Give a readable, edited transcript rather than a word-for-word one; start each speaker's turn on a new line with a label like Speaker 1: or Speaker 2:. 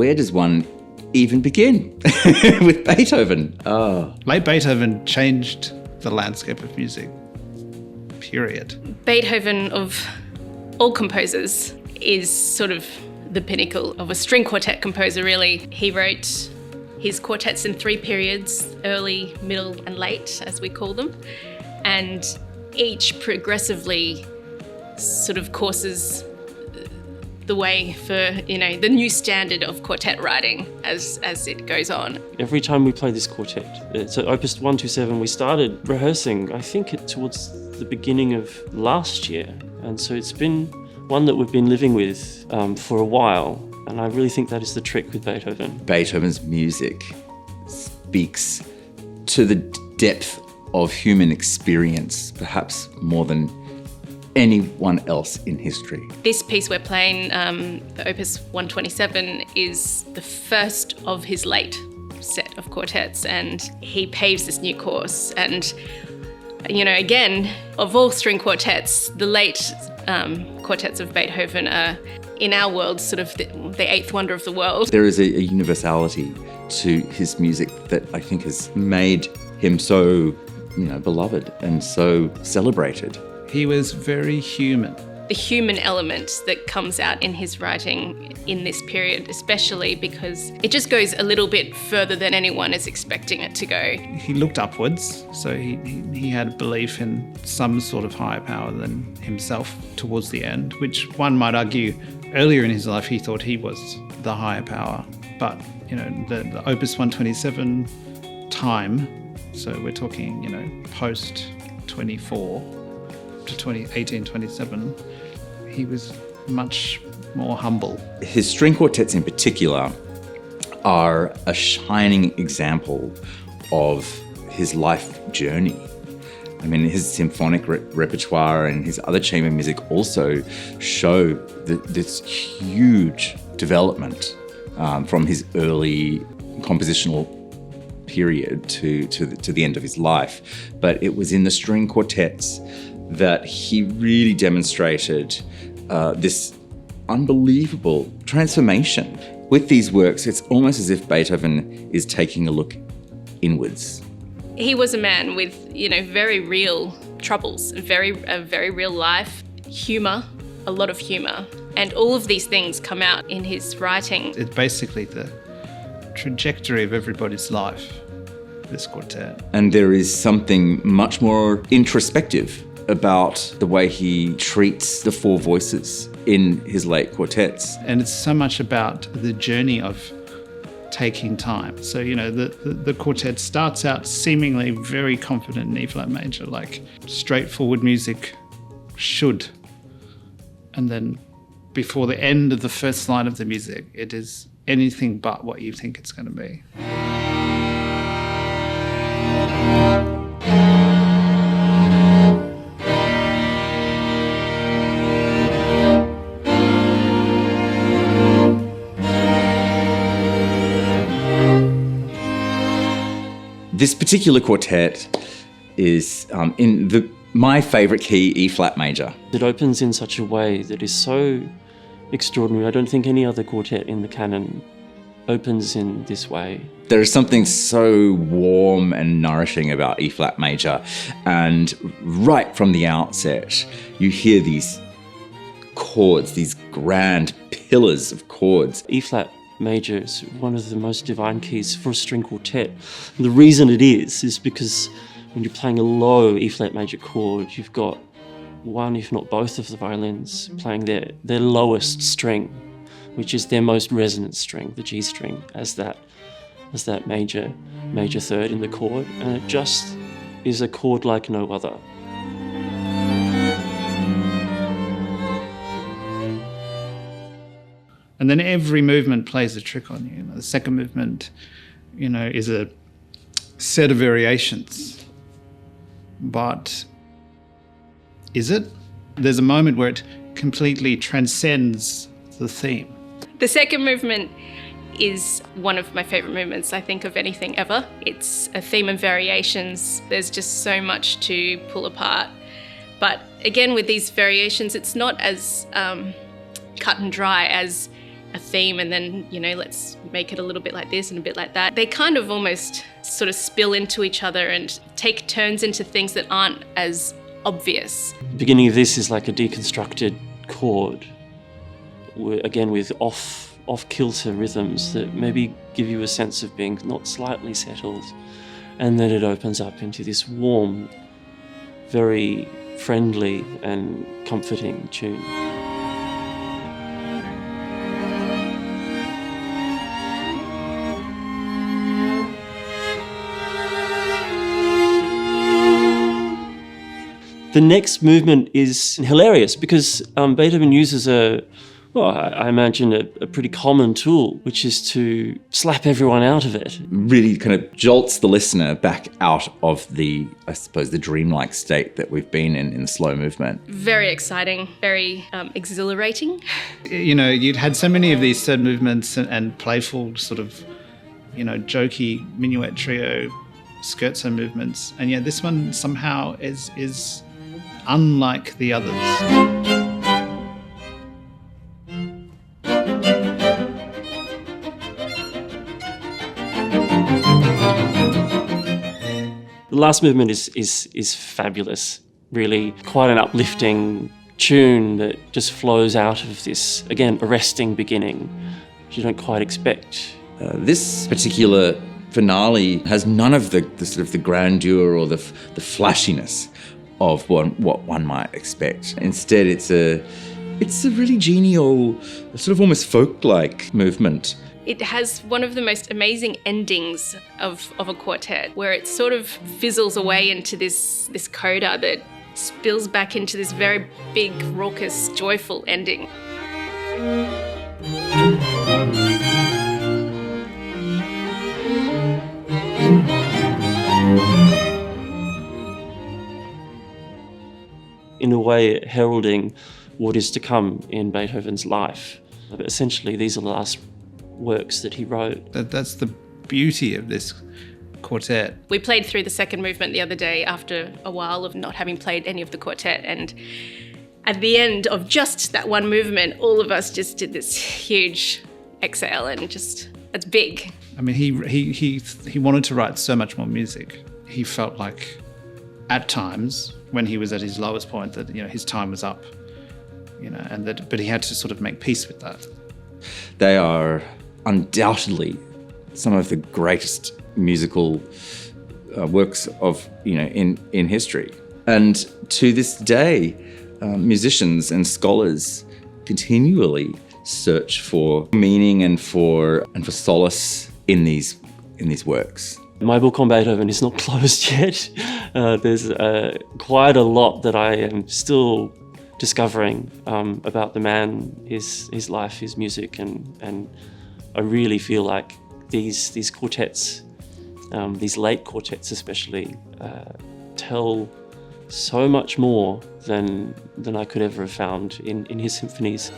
Speaker 1: where does one even begin with Beethoven? Oh.
Speaker 2: Late Beethoven changed the landscape of music, period.
Speaker 3: Beethoven, of all composers, is sort of the pinnacle of a string quartet composer, really. He wrote his quartets in 3 periods, early, middle and late, as we call them, and each progressively sort of courses the way for, the new standard of quartet writing as it goes on.
Speaker 4: Every time we play this quartet, so Op.127, we started rehearsing, I think towards the beginning of last year. And so it's been one that we've been living with for a while. And I really think that is the trick with Beethoven.
Speaker 1: Beethoven's music speaks to the depth of human experience, perhaps more than anyone else in history.
Speaker 3: This piece we're playing, the Opus 127, is the first of his late set of quartets, and he paves this new course. And, again, of all string quartets, the late quartets of Beethoven are, in our world, sort of the eighth wonder of the world.
Speaker 1: There is a universality to his music that I think has made him so, beloved and so celebrated.
Speaker 2: He was very human.
Speaker 3: The human element that comes out in his writing in this period, especially because it just goes a little bit further than anyone is expecting it to go.
Speaker 2: He looked upwards, so he had belief in some sort of higher power than himself towards the end, which one might argue earlier in his life he thought he was the higher power. But, the Opus 127 time, so we're talking, post 24, to 1827, he was much more humble.
Speaker 1: His string quartets in particular are a shining example of his life journey. I mean, his symphonic repertoire and his other chamber music also show this huge development from his early compositional period to the end of his life. But it was in the string quartets that he really demonstrated this unbelievable transformation. With these works, it's almost as if Beethoven is taking a look inwards.
Speaker 3: He was a man with, very real troubles, a very real life, humour, a lot of humour. And all of these things come out in his writing.
Speaker 2: It's basically the trajectory of everybody's life, this quartet.
Speaker 1: And there is something much more introspective about the way he treats the 4 voices in his late quartets.
Speaker 2: And it's so much about the journey of taking time. So, the quartet starts out seemingly very confident in E-flat major, like straightforward music should. And then before the end of the first line of the music, it is anything but what you think it's going to be.
Speaker 1: This particular quartet is in my favourite key, E-flat major.
Speaker 4: It opens in such a way that is so extraordinary. I don't think any other quartet in the canon opens in this way.
Speaker 1: There is something so warm and nourishing about E-flat major, and right from the outset, you hear these chords, these grand pillars of chords.
Speaker 4: E-flat major is one of the most divine keys for a string quartet. And the reason it is because when you're playing a low E-flat major chord, you've got one, if not both, of the violins playing their lowest string, which is their most resonant string, the G string, as that major third in the chord, and it just is a chord like no other.
Speaker 2: And then every movement plays a trick on you. The second movement, is a set of variations. But is it? There's a moment where it completely transcends the theme.
Speaker 3: The second movement is one of my favourite movements, I think, of anything ever. It's a theme of variations. There's just so much to pull apart. But again, with these variations, it's not as cut and dry as a a theme and then, let's make it a little bit like this and a bit like that. They kind of almost sort of spill into each other and take turns into things that aren't as obvious.
Speaker 4: The beginning of this is like a deconstructed chord, again with off-kilter rhythms that maybe give you a sense of being not slightly settled, and then it opens up into this warm, very friendly and comforting tune. The next movement is hilarious because Beethoven uses I imagine a pretty common tool, which is to slap everyone out of it.
Speaker 1: Really kind of jolts the listener back out of the dreamlike state that we've been in the slow movement.
Speaker 3: Very exciting, very exhilarating.
Speaker 2: You'd had so many of these third movements and playful sort of, jokey minuet trio scherzo movements, and yet this one somehow is unlike the others.
Speaker 4: The last movement is fabulous, really quite an uplifting tune that just flows out of this, again, arresting beginning, which you don't quite expect.
Speaker 1: This particular finale has none of the sort of the grandeur or the flashiness of what one might expect. Instead, it's a really genial, sort of almost folk-like movement.
Speaker 3: It has one of the most amazing endings of a quartet, where it sort of fizzles away into this coda that spills back into this very big, raucous, joyful ending.
Speaker 4: In a way, heralding what is to come in Beethoven's life. But essentially, these are the last works that he wrote.
Speaker 2: That's the beauty of this quartet.
Speaker 3: We played through the second movement the other day after a while of not having played any of the quartet, and at the end of just that one movement, all of us just did this huge exhale, and just, it's big.
Speaker 2: I mean, he wanted to write so much more music. He felt like at times when he was at his lowest point that his time was up, but he had to sort of make peace with that.
Speaker 1: They are undoubtedly some of the greatest musical works of in history, and to this day, musicians and scholars continually search for meaning and for solace in these works.
Speaker 4: My book on Beethoven is not closed yet. There's quite a lot that I am still discovering about the man, his life, his music, and I really feel like these quartets, these late quartets especially, tell so much more than I could ever have found in his symphonies.